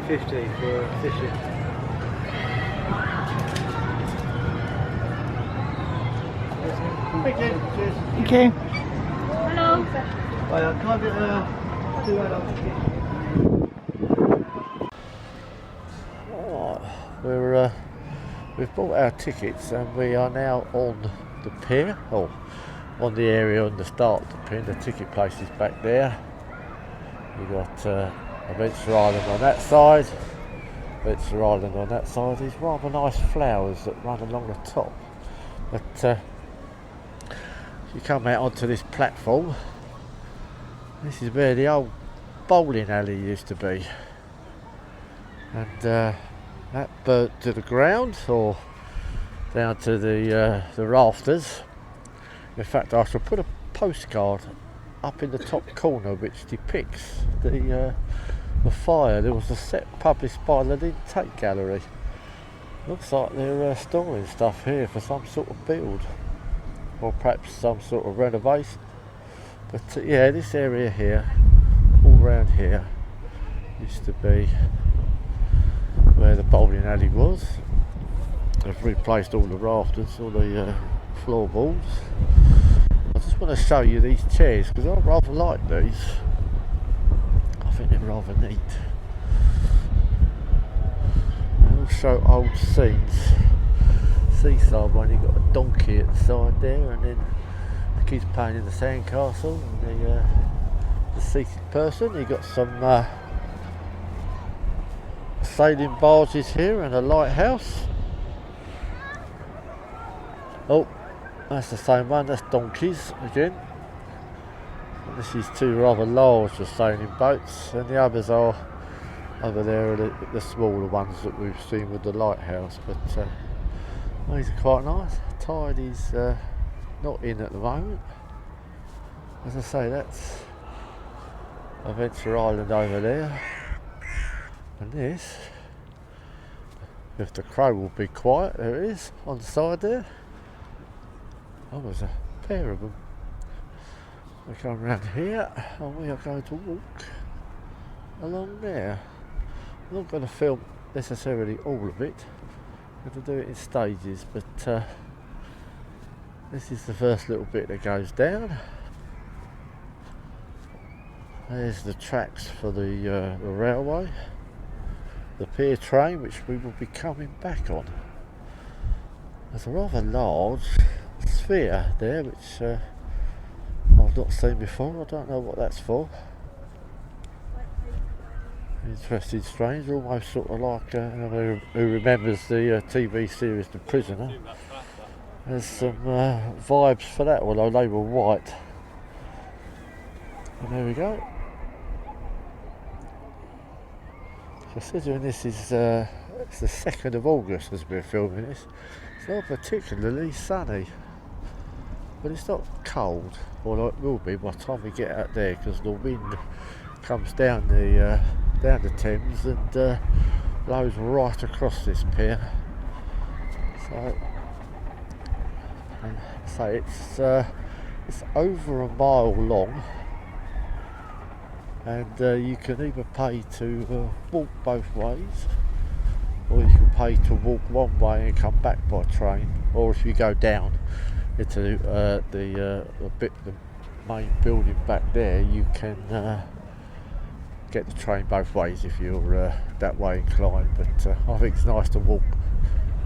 £10.50 for fishing. Thank you. Cheers. Thank you. Hello. Can I get 2 adults? We've bought our tickets and we are now on the pier, or on the area on the start of the pier. The ticket place is back there. You've got Adventure Island on that side, Adventure Island on that side. These rather nice flowers that run along the top. But you come out onto this platform. This is where the old bowling alley used to be. And that burnt to the ground, or down to the rafters. In fact, I shall put a postcard up in the top corner which depicts the fire. There was a set published by the Intake Gallery. Looks like they're storing stuff here for some sort of build, or perhaps some sort of renovation. But yeah, this area here, all round here, used to be where the bowling alley was. They've replaced all the rafters, all the floorboards. I just want to show you these chairs because I rather like these. I think they're rather neat. They all show old scenes. Seaside one, you've got a donkey at the side there, and then the kids playing in the sandcastle, and the seated person. You've got some sailing barges here and a lighthouse. Oh, that's the same one, that's donkeys again. And this is 2 rather large sailing boats, and the others are over there, are the smaller ones that we've seen with the lighthouse. But these are quite nice. Tide is not in at the moment. As I say, that's Adventure Island over there. And this, if the crow will be quiet, there it is on the side there. Oh, there's a pair of them. We come around here and we are going to walk along there. I'm not going to film necessarily all of it. I'm going to do it in stages, but this is the first little bit that goes down. There's the tracks for the railway. The pier train, which we will be coming back on. There's a rather large sphere there, which I've not seen before. I don't know what that's for. Interesting, strange, almost sort of like who remembers the TV series The Prisoner. There's some vibes for that, although they were white. And there we go. Considering this is it's the 2nd of August as we're filming this, it's not particularly sunny, but it's not cold, although it will be by the time we get out there, because the wind comes down the Thames and blows right across this pier. So it's over a mile long, and you can either pay to walk both ways, or you can pay to walk one way and come back by train, or if you go down into the main building back there, you can get the train both ways if you're that way inclined. But I think it's nice to walk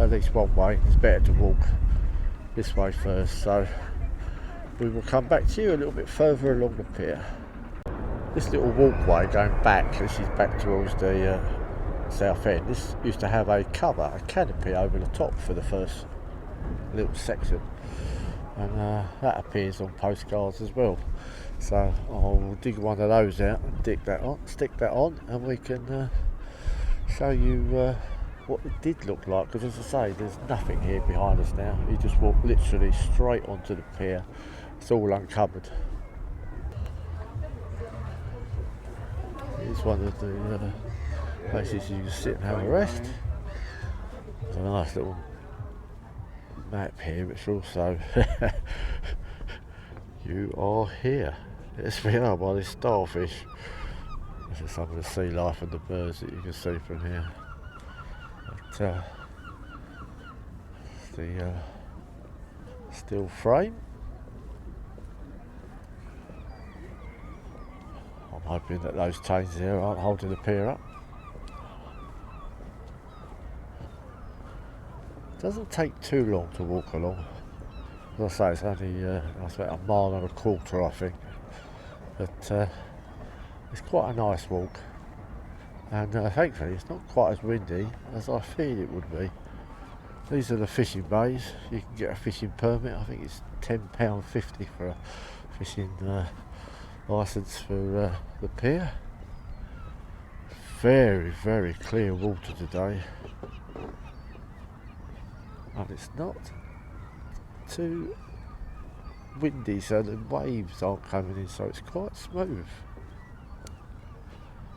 at least one way. It's better to walk this way first, so we will come back to you a little bit further along the pier. This little walkway going back, this is back towards the south end. This used to have a cover, a canopy over the top for the first little section, and that appears on postcards as well. So I'll dig one of those out and stick that on, and we can show you what it did look like, because as I say, there's nothing here behind us now. You just walk literally straight onto the pier. It's all uncovered. Here's one of the places you can sit and have a rest. There's a nice little map here which also you are here. Yes, we are by this starfish. This is some of the sea life and the birds that you can see from here. But, the steel frame. I'm hoping that those chains there aren't holding the pier up. It doesn't take too long to walk along. As I say, it's only about a mile and a quarter, I think. But it's quite a nice walk, and thankfully it's not quite as windy as I feared it would be. These are the fishing bays. You can get a fishing permit. I think it's £10.50 for a fishing licence for the pier. Very, very clear water today, and it's not too windy, so the waves aren't coming in, so it's quite smooth.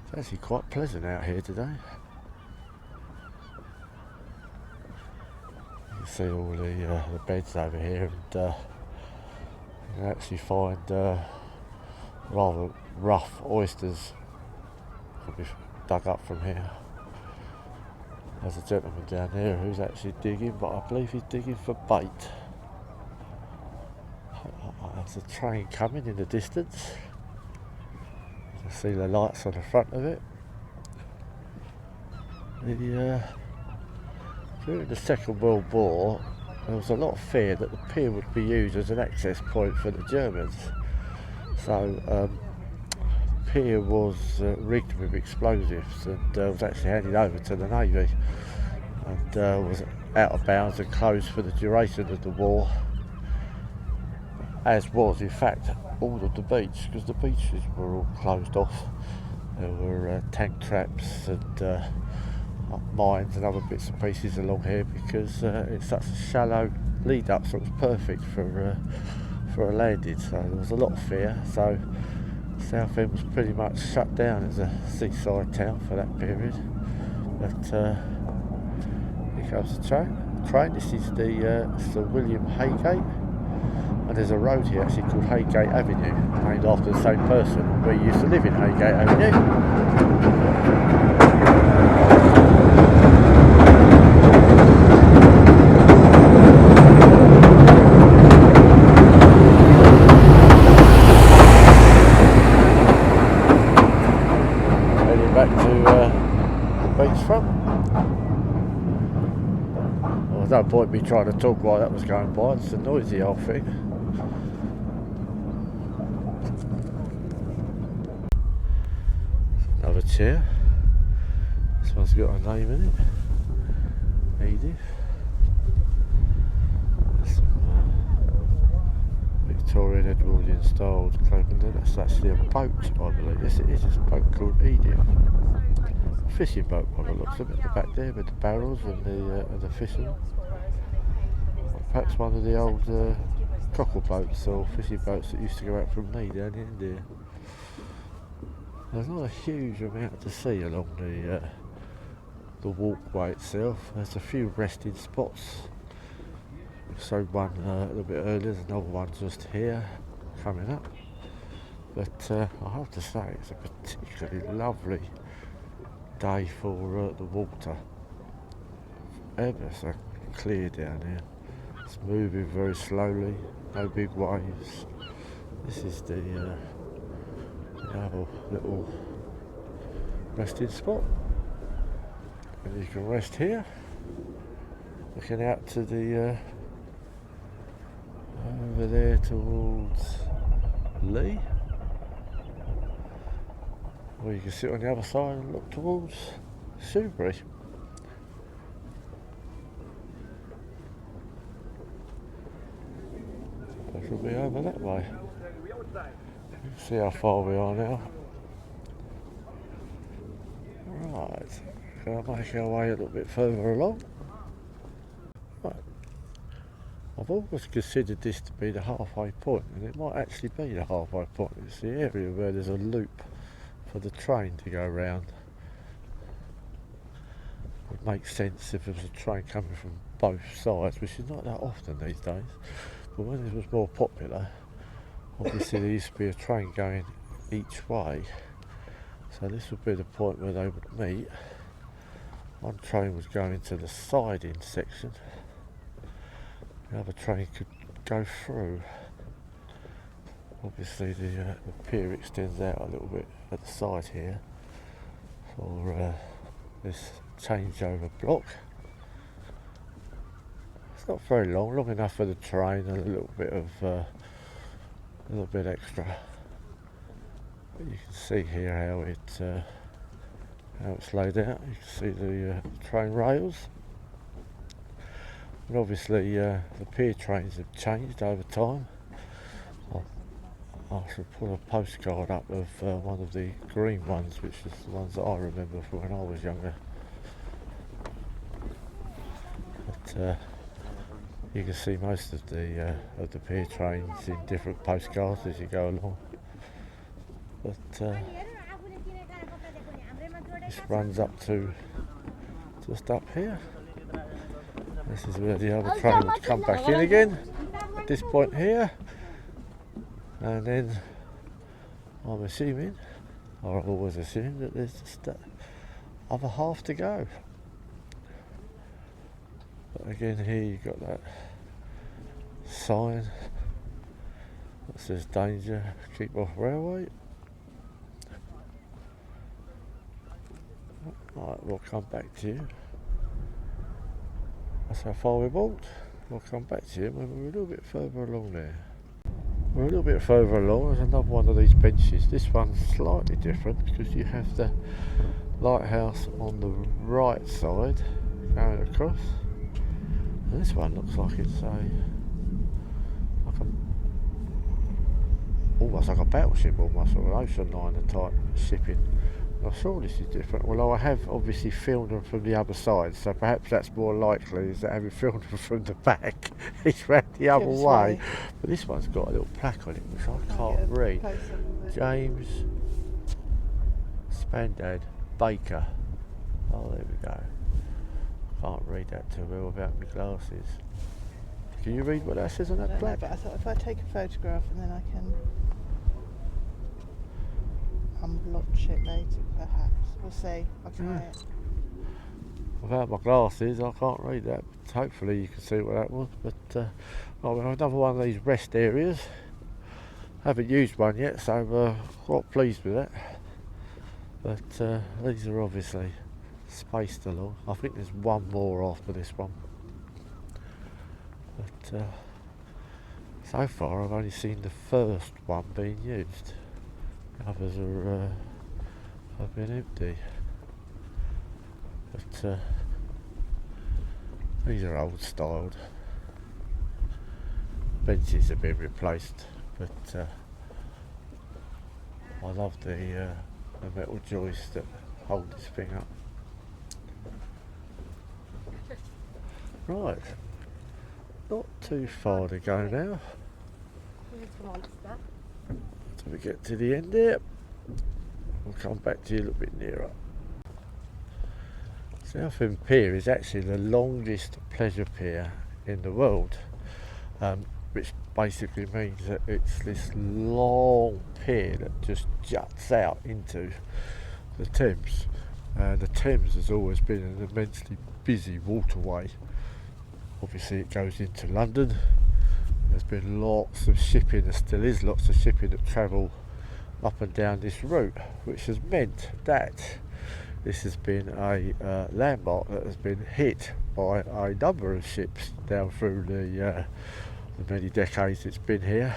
It's actually quite pleasant out here today. You can see all the beds over here, and you can actually find rather rough oysters could be dug up from here. There's a gentleman down there who's actually digging, but I believe he's digging for bait. There's a train coming in the distance. You can see the lights on the front of it. During the Second World War, there was a lot of fear that the pier would be used as an access point for the Germans. So the pier was rigged with explosives, and was actually handed over to the Navy, and was out of bounds and closed for the duration of the war, as was in fact all of the beach, because the beaches were all closed off. There were tank traps and mines and other bits and pieces along here, because it's such a shallow lead up, so it was perfect for a landing. So there was a lot of fear, so Southend was pretty much shut down as a seaside town for that period. But here comes the train. This is the William Haygate, and there's a road here actually called Haygate Avenue, named after the same person. We used to live in Haygate Avenue. There's no point me trying to talk while that was going by. It's a noisy old thing. Another chair. This one's got a name in it. Edith. Some Victorian Edwardian styled clothing there. That's actually a boat, I believe. Yes, it is. It's a boat called Edith. A fishing boat by the looks of it, at the back there with the barrels and the fishing. Perhaps one of the old cockle boats or fishing boats that used to go out from Lee down in India. There's not a huge amount to see along the walkway itself. There's a few resting spots. We showed one a little bit earlier. There's another one just here coming up. but I have to say it's a particularly lovely day for the water. Ever so clear down here. It's moving very slowly, no big waves. This is the other little resting spot, and you can rest here, looking out to the over there towards Lee, or you can sit on the other side and look towards Shoebury. That will be over that way. See how far we are now. Right, gonna make our way a little bit further along. Right. I've always considered this to be the halfway point, and it might actually be the halfway point. It's the area where there's a loop for the train to go round. It would make sense if there was a train coming from both sides, which is not that often these days. But when it was more popular, obviously there used to be a train going each way. So this would be the point where they would meet. One train was going to the siding section. The other train could go through. Obviously the pier extends out a little bit at the side here for this changeover block. It's not very long enough for the train and a little bit extra. But you can see here how it's laid out. You can see the train rails. And obviously the pier trains have changed over time. I should put a postcard up of one of the green ones, which is the ones that I remember from when I was younger. But you can see most of the pier trains in different postcards as you go along. But this runs up to just up here. This is where the other train would come back in again at this point here, and then I'm assuming, or I've always assumed, that there's just that other half to go. But again, here you've got that sign that says danger, keep off railway. Right, we'll come back to you. That's how far we walked. We'll come back to you when we're a little bit further along there. We're a little bit further along. There's another one of these benches. This one's slightly different because you have the lighthouse on the right side going across. And this one looks like it's almost like a battleship, almost, or an ocean liner type shipping. I'm sure this is different, although I have obviously filmed them from the other side, so perhaps that's more likely, is that having filmed them from the back, it's round the other way. But this one's got a little plaque on it, which I can't read. James Spandad Baker. Oh, there we go. I can't read that too well without my glasses. Can you read what that says on that plaque? But I thought if I take a photograph and then I can unblotch it later, perhaps. We'll see. I'll try it. Without my glasses, I can't read that. But hopefully you can see what that was. But well, we have another one of these rest areas. Haven't used one yet, so quite pleased with that. But these are obviously spaced along. I think there's one more after this one. But so far I've only seen the first one being used. The others have been empty. But these are old styled. Benches have been replaced, but I love the metal joists that hold this thing up. Right, not too far to go now. Till we get to the end there, we'll come back to you a little bit nearer. Southend Pier is actually the longest pleasure pier in the world. which basically means that it's this long pier that just juts out into the Thames. And the Thames has always been an immensely busy waterway. Obviously it goes into London. There's been lots of shipping, there still is lots of shipping that travel up and down this route, which has meant that this has been a landmark that has been hit by a number of ships down through the many decades it's been here.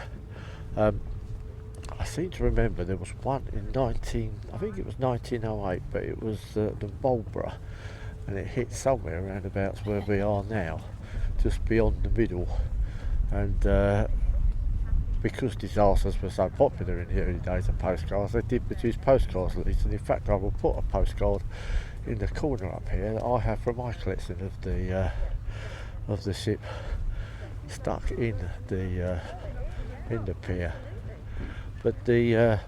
I seem to remember there was one in I think it was 1908, but it was the Marlborough, and it hit somewhere around about where we are now, just beyond the middle. And because disasters were so popular in the early days of postcards, they did produce postcards at least, and in fact I will put a postcard in the corner up here that I have from my collection of the ship stuck in the pier. But the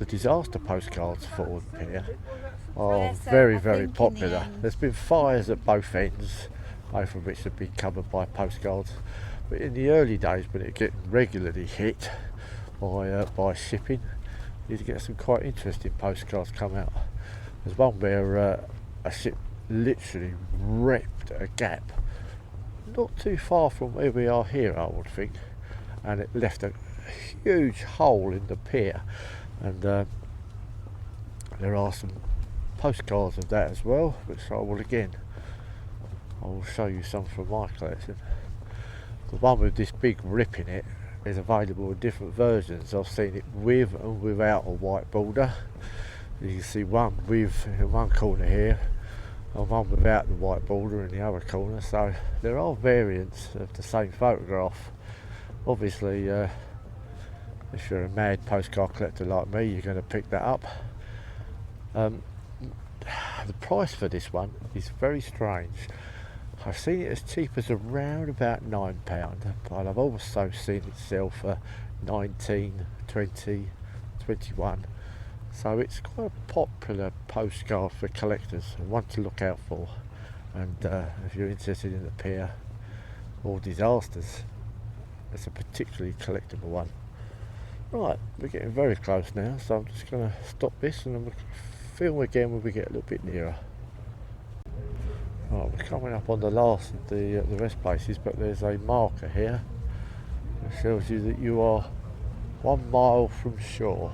disaster postcards for the pier are very, very popular. There's been fires at both ends, both of which have been covered by postcards. But in the early days, when it getting regularly hit by shipping, you get some quite interesting postcards come out. There's one where a ship literally ripped a gap not too far from where we are here, I would think, and it left a huge hole in the pier. And there are some postcards of that as well, which I will show you some from my collection. The one with this big rip in it is available in different versions. I've seen it with and without a white border. You can see one with in one corner here and one without the white border in the other corner, so there are variants of the same photograph. Obviously if you're a mad postcard collector like me, you're going to pick that up. The price for this one is very strange. I've seen it as cheap as around about £9, but I've also seen it sell for 19, 20, 21. So it's quite a popular postcard for collectors, and one to look out for. And if you're interested in the pier or disasters, it's a particularly collectible one. Right, we're getting very close now, so I'm just going to stop this and I'm going to film again when we get a little bit nearer. Right, we're coming up on the last of the rest places, but there's a marker here that shows you that you are 1 mile from shore.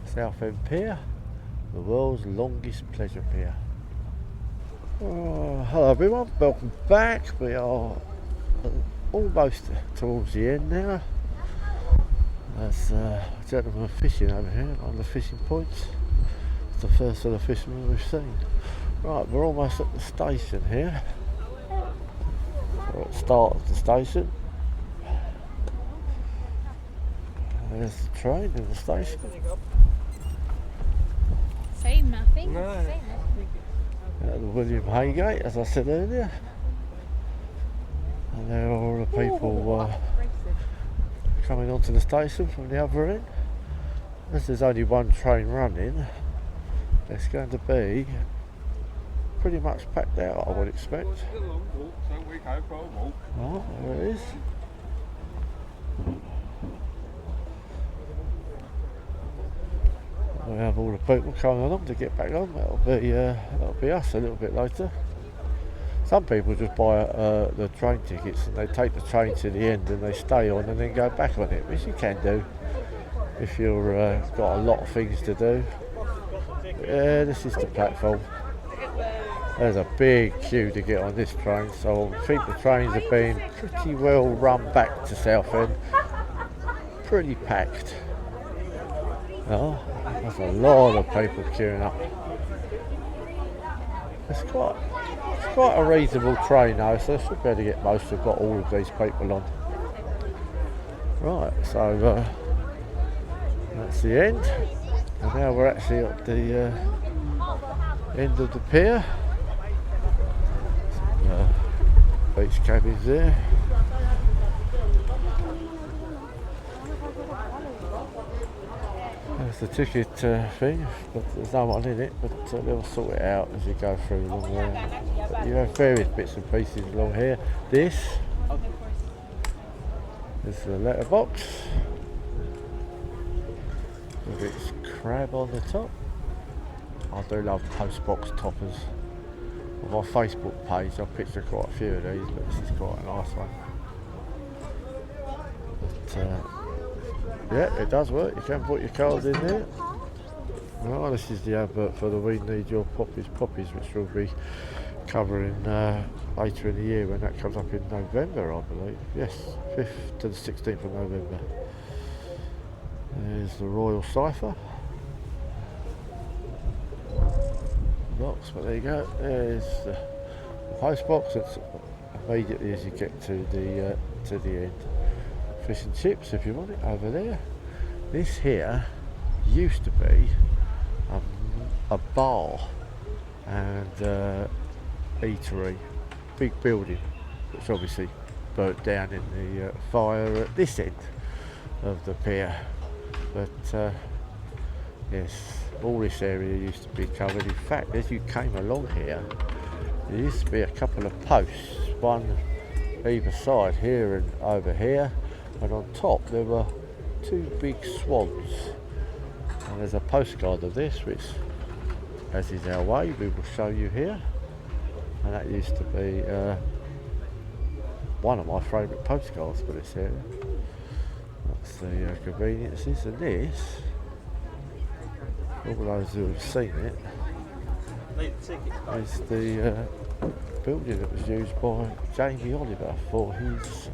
Southend Pier, the world's longest pleasure pier. Hello everyone, welcome back. We are almost towards the end now. There's a gentleman fishing over here on the fishing points. It's the first of the fishermen we've seen. Right, we're almost at the station here. We're at the start of the station. There's the train in the station. Same nothing. No. The William Haygate, as I said earlier. And there are all the people coming onto the station from the other end. As there's only one train running, it's going to be pretty much packed out, I would expect. Oh, there it is. We have all the people coming along to get back on. That'll be us a little bit later. Some people just buy the train tickets and they take the train to the end and they stay on and then go back on it, which you can do if you've got a lot of things to do. Yeah, this is the platform. There's a big queue to get on this train, so I think the trains have been pretty well run back to Southend. Pretty packed. Oh, there's a lot of people queuing up. It's quite a reasonable train though, so I should be able to get most of all of these people on. Right, so that's the end. And now we're actually at the end of the pier. Beach cabins there. There's the ticket thing, but there's no one in it, but they'll sort it out as you go through along there. But you have various bits and pieces along here. This There's the letterbox with its crab on the top. I do love postbox toppers. On my Facebook page I picture quite a few of these, but this is quite a nice one. But, yeah, it does work. You can put your cards in there. Well, this is the advert for the We Need Your Poppies, which we'll be covering later in the year when that comes up in November, I believe. Yes, 5th to the 16th of November. There's the Royal Cipher box, but there you go. There's the post box. It's immediately as you get to the end. Fish and chips, if you want it, over there. This here used to be a bar and eatery, big building, which obviously burnt down in the fire at this end of the pier. But yes, all this area used to be covered. In fact, as you came along here, there used to be a couple of posts, one either side, here and over here, and on top there were two big swans. And there's a postcard of this, which, as is our way, we will show you here. And that used to be one of my favourite postcards for this area. That's the conveniences, and this, all those who have seen it, is the building that was used by Jamie Oliver for his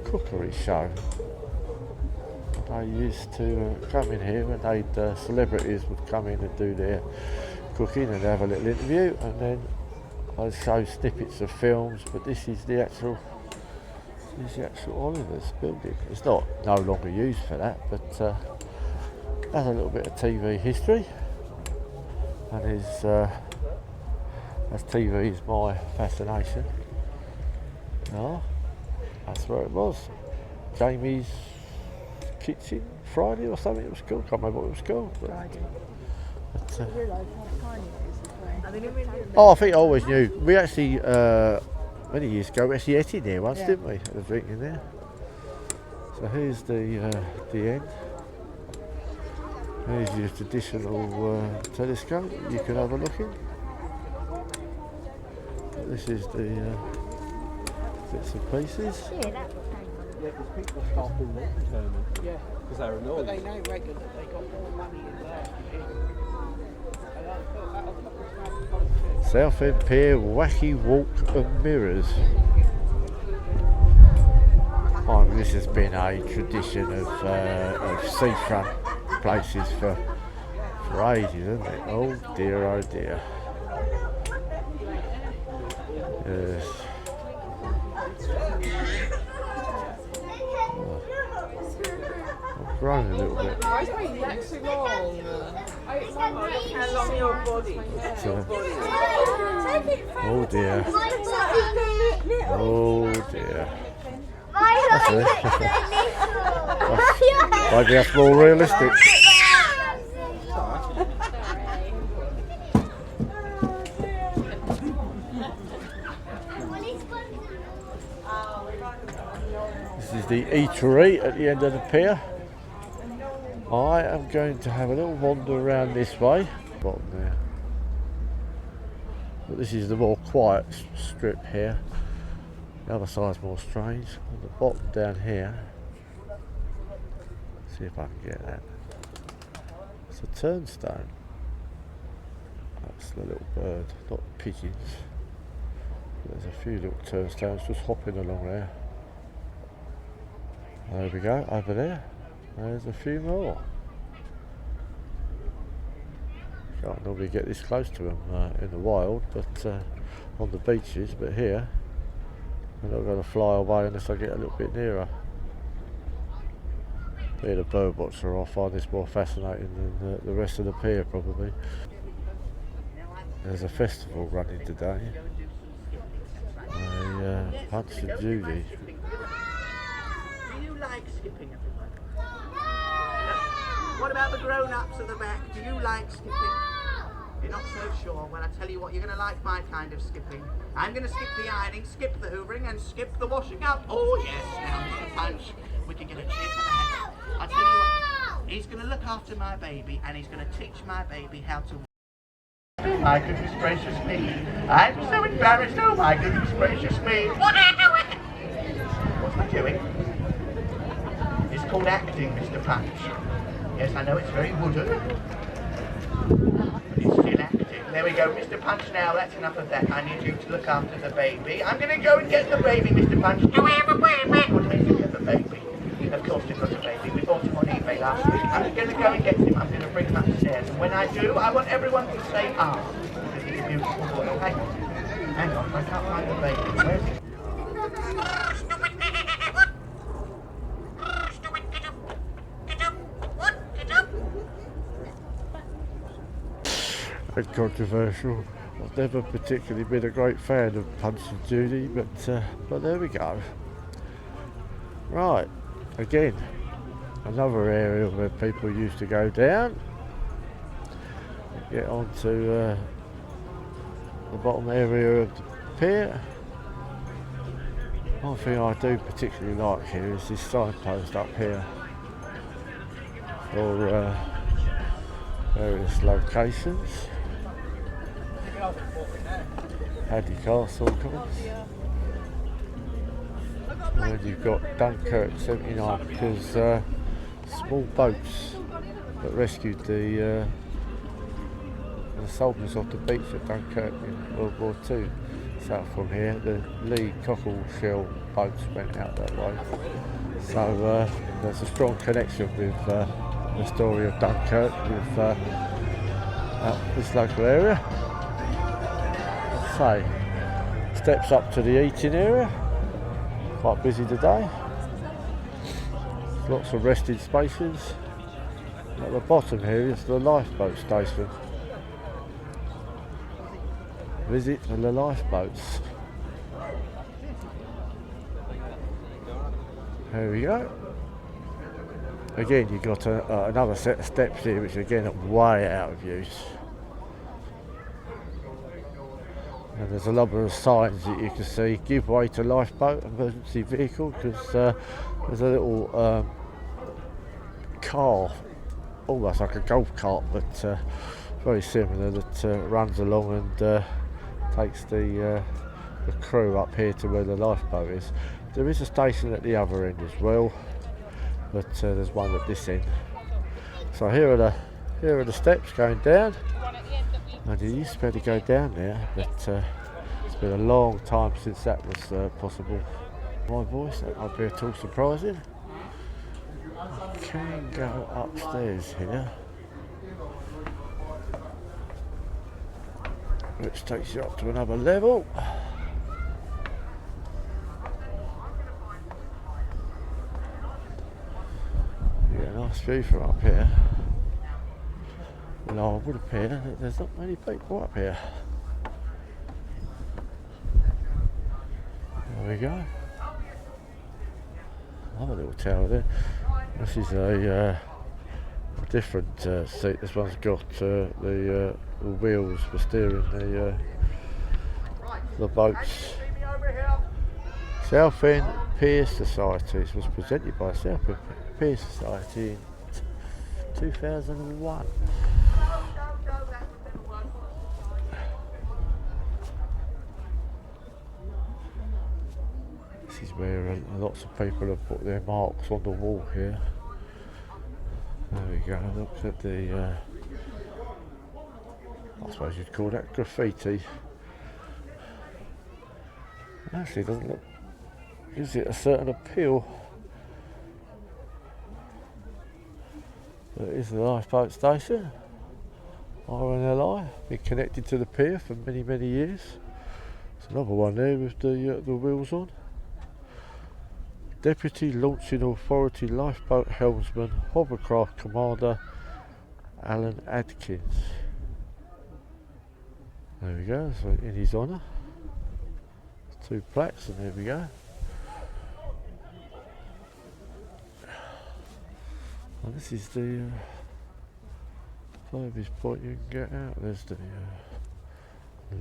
cookery show. They used to come in here, and they'd celebrities would come in and do their cooking and have a little interview, and then I'd show snippets of films. But this is the actual Oliver's building. It's no longer used for that, but has a little bit of TV history, and as TV is my fascination. Oh, that's where it was. Jamie's Kitchen Friday or something it was called. Can't remember what it was called. Friday. But, I realise how tiny it is as well. oh, I think I always knew. We actually, many years ago, we actually ate in there once, Yeah. didn't we? Had a drink in there. So here's the end. Here's your traditional telescope you can have a look in. This is the bits and pieces. Yeah, that was Yeah, because people start doing that determined. Yeah. Because they're annoyed. But they know regular that they got more money in there. Southend Pier Wacky Walk of Mirrors. Oh, this has been a tradition of seafront places for ages, hasn't it? Oh dear, oh dear. Yes. Oh. I've grown a little bit. Why is my neck so long? How long your body? Oh dear. Oh dear. That's it. Maybe that's more realistic. This is the eatery at the end of the pier. I am going to have a little wander around this way. Bottom there. But this is the more quiet strip here. The other side's more strange. On the bottom down here. See if I can get that. It's a turnstone. That's the little bird, not pigeons. There's a few little turnstones just hopping along there. There we go, over there. There's a few more. Can't normally get this close to them in the wild, but on the beaches. But here, they're not going to fly away unless I get a little bit nearer. Here, the bird watcher, I find this more fascinating than the rest of the pier probably. There's a festival running today. A Punch and Judy. Do you like skipping, everyone? What about the grown-ups at the back? Do you like skipping? You're not so sure? Well, I tell you what, you're going to like my kind of skipping. I'm going to skip the ironing, skip the hoovering, and skip the washing up. Oh, yes, now, Mr. Punch, we can get a cheer for that. I tell you what, he's going to look after my baby, and he's going to teach my baby how to... Oh, my goodness gracious me. I'm so embarrassed. Oh, my goodness gracious me. What are you doing? What's I doing? It's called acting, Mr. Punch. Yes, I know it's very wooden. But it's still acting. There we go, Mr. Punch, now that's enough of that. I need you to look after the baby. I'm going to go and get the baby, Mr. Punch. Do we have a baby? What makes you have a baby? Of course we've got a baby. We bought him on eBay last week. I'm going to go and get him. I'm going to bring him upstairs. And when I do, I want everyone to say, ah. Because he's a beautiful boy. Oh, hang on. Hang on, I can't find the baby. Where's he? And controversial. I've never particularly been a great fan of Punch and Judy, but there we go. Right, again, another area where people used to go down. Get onto the bottom area of the pier. One thing I do particularly like here is this signpost up here for various locations. Paddy Castle, of course. And you've got Dunkirk 79, because small boats that rescued the soldiers off the beach at Dunkirk in World War II. South from here, the Lee cockle shell boats went out that way. So there's a strong connection with the story of Dunkirk with this local area. So, steps up to the eating area, quite busy today. Lots of resting spaces. At the bottom here is the lifeboat station. Visit the lifeboats. There we go. Again, you've got another set of steps here, which again are way out of use. And there's a number of signs that you can see: give way to lifeboat, emergency vehicle, because there's a little car, almost like a golf cart, but very similar, that runs along and takes the crew up here to where the lifeboat is. There is a station at the other end as well, but there's one at this end. So here are the steps going down. And it used to be able to go down there, but it's been a long time since that was possible. My voice, that might be at all surprising. I can go upstairs here, which takes you up to another level. Yeah, nice view from up here. No, it would appear that there's not many people up here. There we go. Another little tower there. This is a different seat. This one's got the wheels for steering the boats. Southend Pier Society. It was presented by Southend Pier Society in 2001. This is where lots of people have put their marks on the wall here. There we go, look at the, I suppose you'd call that graffiti. It actually doesn't look, gives it a certain appeal. But it is the lifeboat station, RNLI, been connected to the pier for many, many years. There's another one there with the wheels on. Deputy Launching Authority Lifeboat Helmsman, Hovercraft Commander Alan Adkins. There we go, so in his honour. 2 plaques, and there we go. And this is the Furthest point you can get out. There's the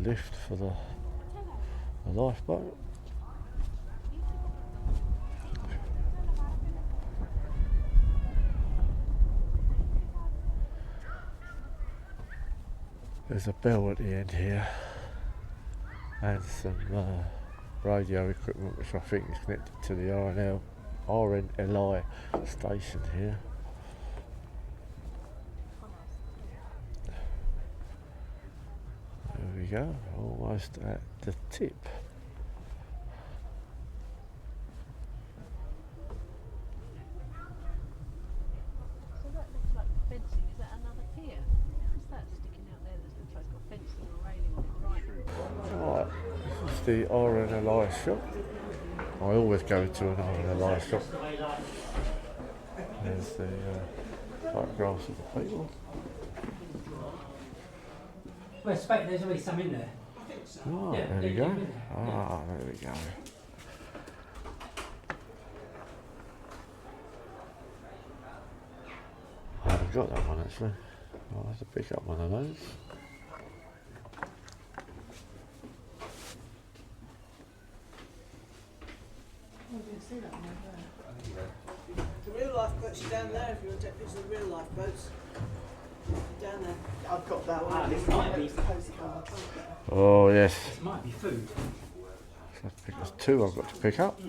lift for the lifeboat. There's a bell at the end here and some radio equipment which I think is connected to the RNLI station here. There we go, almost at the tip. So that looks like fencing. Is that another pier? What's that sticking out there that looks like it's got fencing or railing on it? Right. Right, this is the RNLI shop. I always go to an RNLI shop. There's the photographs of the people. Well, I expect there's always some in there. Right, Yeah, there we yeah, go. yeah. Ah, there we go. I haven't got that one actually. I'll have to pick up one of those. Oh, you see that one there. The real lifeboats are down there if you want to take pictures of the real lifeboats. Down there. I've got that one. Ah, this might be. Postcard. Oh yes. This might be food. There's two I've got to pick up.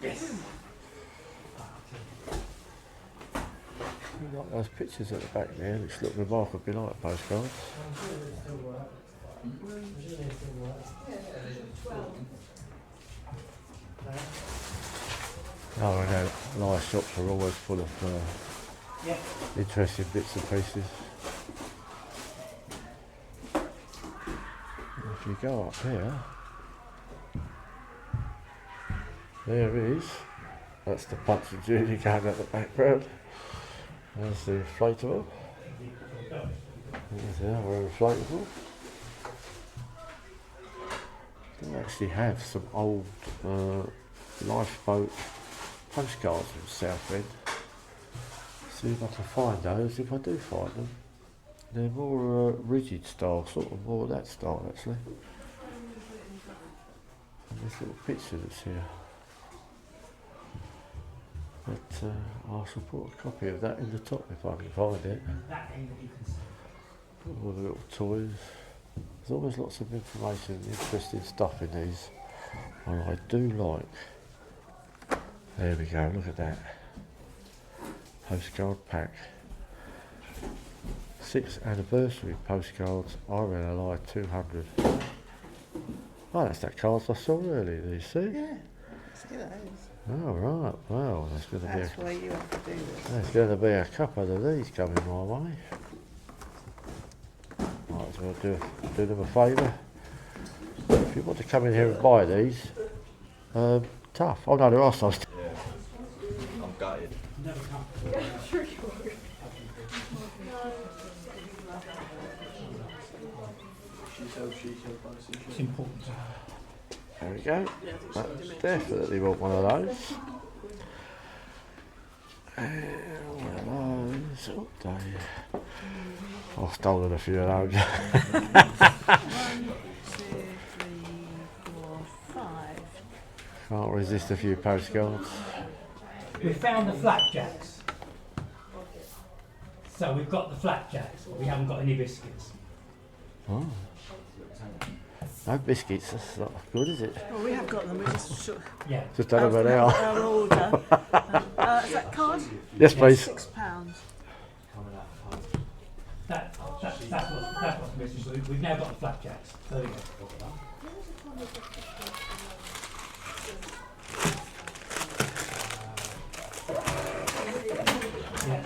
Yes. Like those pictures at the back there, which look remarkably like postcards. Oh, and nice shops are always full of interesting bits and pieces. If you go up here, there is, that's the Punch and Judy going at the background. There's the inflatable. There's the other inflatable. They actually have some old lifeboat postcards from Southend. See if I can find those, if I do find them. They're more rigid style, sort of more that style actually. And this little picture that's here. But I shall put a copy of that in the top if I can find it. All the little toys. There's always lots of information and interesting stuff in these. And I do like. There we go, look at that. Postcard pack. 6th anniversary postcards, RNLI 200. Oh, that's that cards I saw earlier, do you see? Yeah, see those. Oh right, well there's going to be That's why you have to do this. there's going to be a couple of these coming my way. Might as well do them a favour. If you want to come in here and buy these, tough. Oh no, there are some. I'm gutted. It's important. There we go. That's definitely want one of those. One of those. Oh, dear. I've stolen a few of those. 1, 2, 3, 4, 5. Can't resist a few postcards. We found the flapjacks. So we've got the flapjacks, but we haven't got any biscuits. Oh. No biscuits, that's not good, is it? Well, we have got them. We just Yeah. Just don't know where they are. our order. Is that card? Yes, please. £6. That's what's missing. So we've now got the flapjacks. There we go. Yeah.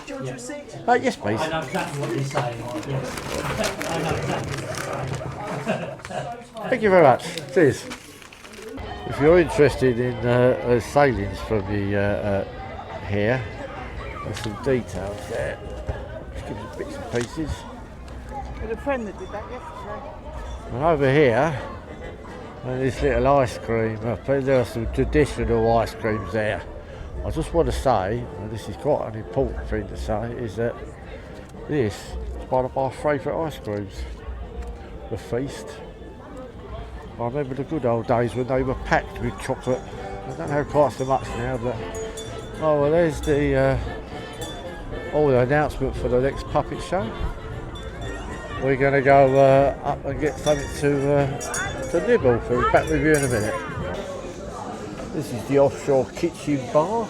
Do you want a receipt? Yes, please. I know exactly what you're saying. Yes. I know exactly what you're saying. Thank you very much. Cheers. If you're interested in sailings from the here, there's some details there. Just give you bits and pieces. We had a friend that did that yesterday. And over here, this little ice cream. There are some traditional ice creams there. I just want to say, and this is quite an important thing to say, is that this is one of my favourite ice creams, the Feast. I remember the good old days when they were packed with chocolate. I don't know quite so much now, but oh well, there's the the announcement for the next puppet show. We're going to go up and get something to nibble. So we'll be back with you in a minute. This is the offshore kitchen bar.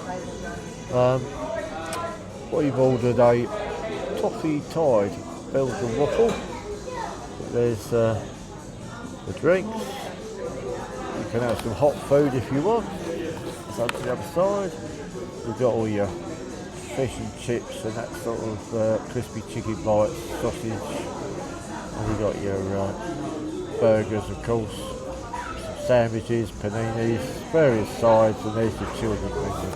We've ordered a toffee tide Belgian waffle. There's the drinks. You can have some hot food if you want. So to the other side, we've got all your fish and chips and that sort of crispy chicken bites, sausage, and you've got your burgers, of course, some sandwiches, paninis, various sides, and there's your children drinking.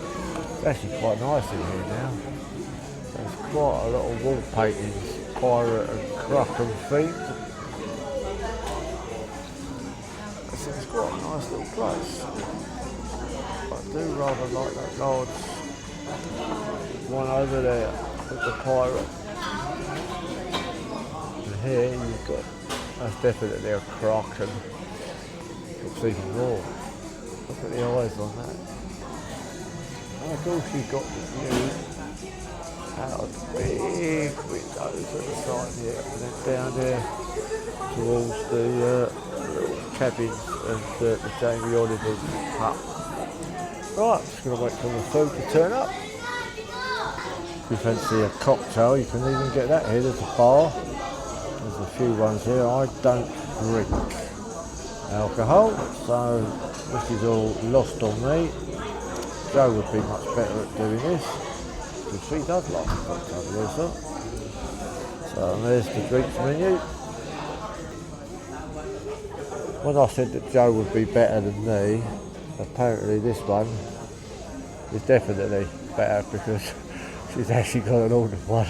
It's actually quite nice in here now. There's quite a lot of wall paintings, pirate and Kraken themed. It's quite a nice little place. I do rather like that large one over there with the pirate. And here you've got, that's definitely a Kraken. Looks even more. Look at the eyes on that. And of course you've got the view out of the big windows at the side here, and then down there towards the little cabins and the Jamie Oliver's hut. Right, just going to wait for the food to turn up. If you fancy a cocktail, you can even get that here. There's a bar. There's a few ones here. I don't drink alcohol, so this is all lost on me. Joe would be much better at doing this, because she does like a cocktail, Lisa. So there's the drinks menu. When I said that Joe would be better than me, apparently this one is definitely better because she's actually got an ordered one.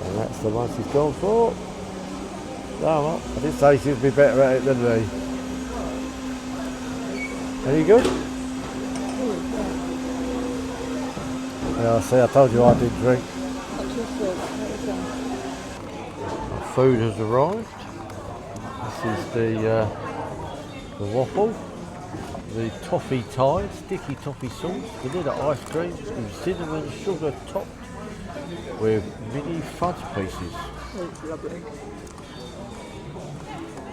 And that's the one she's gone for. No, I did say she'd be better at it than me. Any good? Yeah, see, I told you I didn't drink. Food has arrived. This is the waffle, the toffee tide, sticky toffee sauce, vanilla ice cream with cinnamon sugar topped with mini fudge pieces. It's lovely.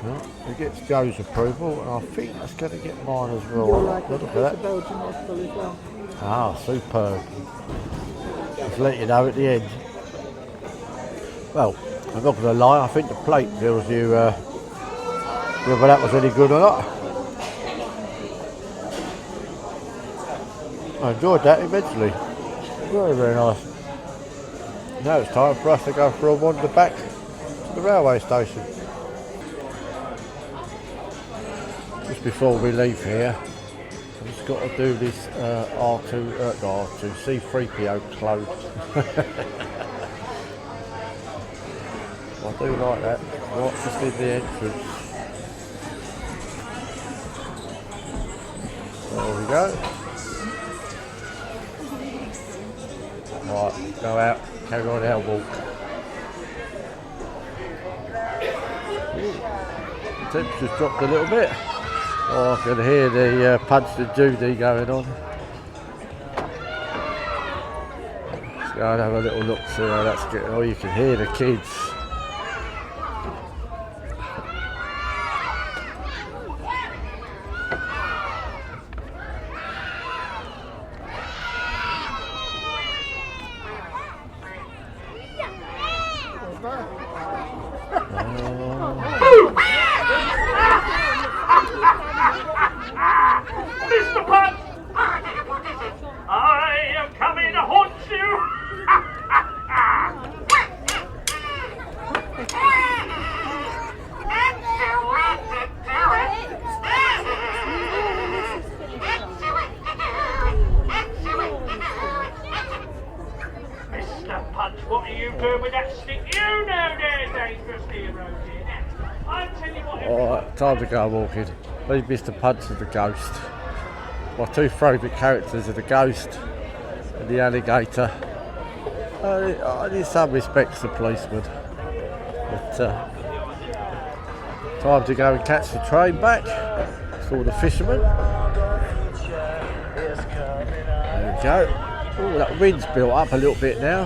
Well, it gets Joe's approval, and I think that's going to get mine as well. You'll like Look it. at It's a that. Belgian waffle as well. Ah, superb. Just let you know at the end. Well, I'm not going to lie, I think the plate tells you whether that was any good or not. I enjoyed that immensely. Very, very nice. Now it's time for us to go for a wander back to the railway station. Just before we leave here, I've just got to do this C3PO clothes. I do like that, right just in the entrance. There we go. Right, go out, carry on our walk. The temperature's dropped a little bit. Oh, I can hear the Punch and Judy going on. Let's go and have a little look, see how that's getting. Oh, you can hear the kids. Mr. Punch! I am coming to haunt you! Mr. Punch, what are you doing with that stick? You know there's dangerous near road here. I'll tell you what. Alright, time to go walking. Leave Mr. Punch as the ghost. My two favourite characters are the ghost and the alligator. In some respects the policeman. But time to go and catch the train back for the fishermen. There we go. Oh, that wind's built up a little bit now.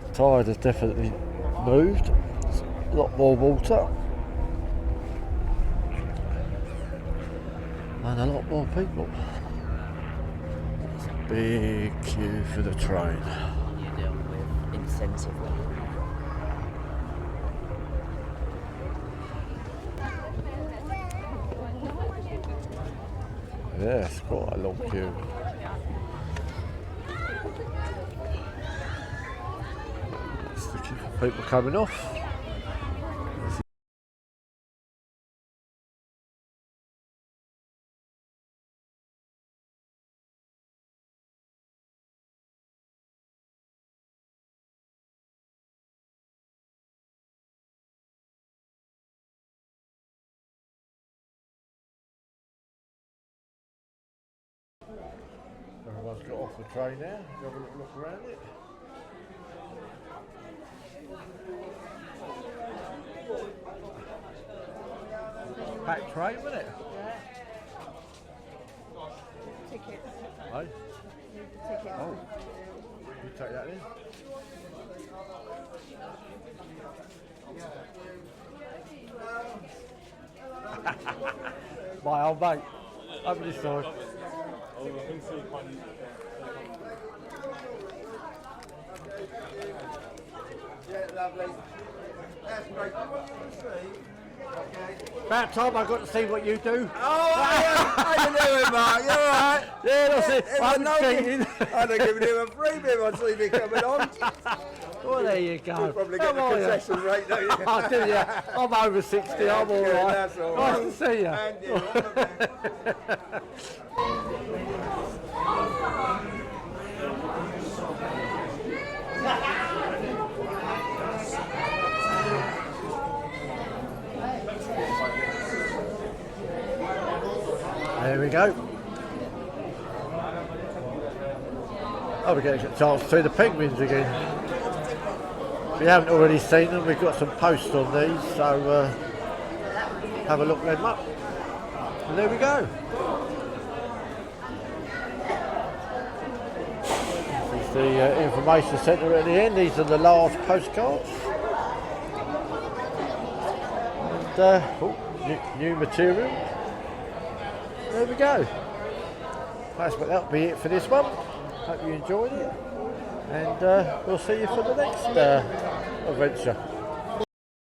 The tide has definitely moved. There's a lot more water. And a lot more people. There's a big queue for the train. You deal with intensively. Yes, quite a long queue. It's the queue for people coming off. Everyone's got off the train now. Have a little look around it. Packed train, wasn't it? Tickets. Hey? Tickets. Oh, you take that in. My old mate. Open this door. Yeah, lovely. That's great. About time I got to see what you do. Oh, how you doing, Mark? You alright? Yeah, that's it. I'm cheating. I'd have given him a freebie if I'd seen him coming on. Well, there you go. You'll probably get the concession rate, don't you? I do, yeah. I'm over 60, I'm all right. That's all right. Nice to see you. And you. There we go. Oh, we're getting a chance to see the penguins again. If you haven't already seen them, we've got some posts on these, so have a look them up. And there we go. This is the information centre at the end. These are the large postcards. And new material. There we go. That'll be it for this one. Hope you enjoyed it. And we'll see you for the next adventure.